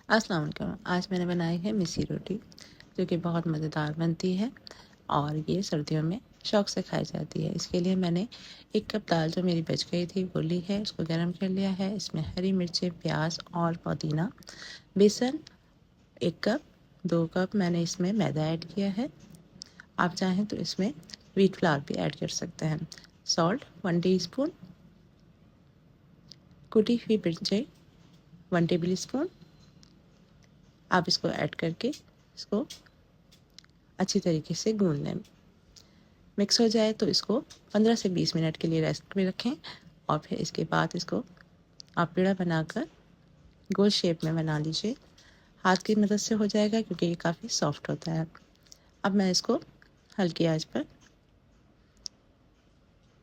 अस्सलाम वालेकुम। आज मैंने बनाई है मिस्सी रोटी जो कि बहुत मज़ेदार बनती है और ये सर्दियों में शौक़ से खाई जाती है। इसके लिए मैंने 1 कप दाल जो मेरी बच गई थी वो ली है, उसको गर्म कर लिया है। इसमें हरी मिर्चें, प्याज और पुदीना, बेसन 1 कप, 2 कप मैंने इसमें मैदा ऐड किया है। आप चाहें तो इसमें व्हीट फ्लावर भी ऐड कर सकते हैं। सॉल्ट 1 टीस्पून, कुटी हुई मिर्चें 1 टेबल स्पून। आप इसको ऐड करके इसको अच्छी तरीके से गूँध लें। मिक्स हो जाए तो इसको 15 से 20 मिनट के लिए रेस्ट में रखें और फिर इसके बाद इसको आप पेड़ा बनाकर गोल शेप में बना लीजिए। हाथ की मदद से हो जाएगा क्योंकि ये काफ़ी सॉफ्ट होता है। अब मैं इसको हल्की आंच पर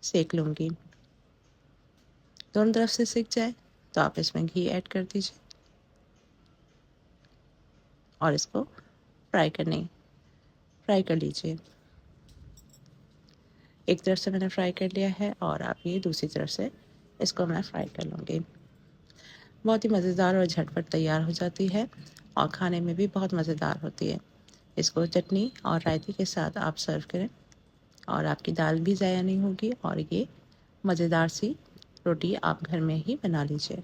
सेक लूँगी। दोनों तरफ से सिक जाए तो आप इसमें घी ऐड कर दीजिए और इसको फ्राई कर लीजिए। एक तरफ से मैंने फ्राई कर लिया है और अब ये दूसरी तरफ से इसको मैं फ्राई कर लूँगी। बहुत ही मज़ेदार और झटपट तैयार हो जाती है और खाने में भी बहुत मज़ेदार होती है। इसको चटनी और रायते के साथ आप सर्व करें और आपकी दाल भी ज़ाया नहीं होगी और ये मज़ेदार सी रोटी आप घर में ही बना लीजिए।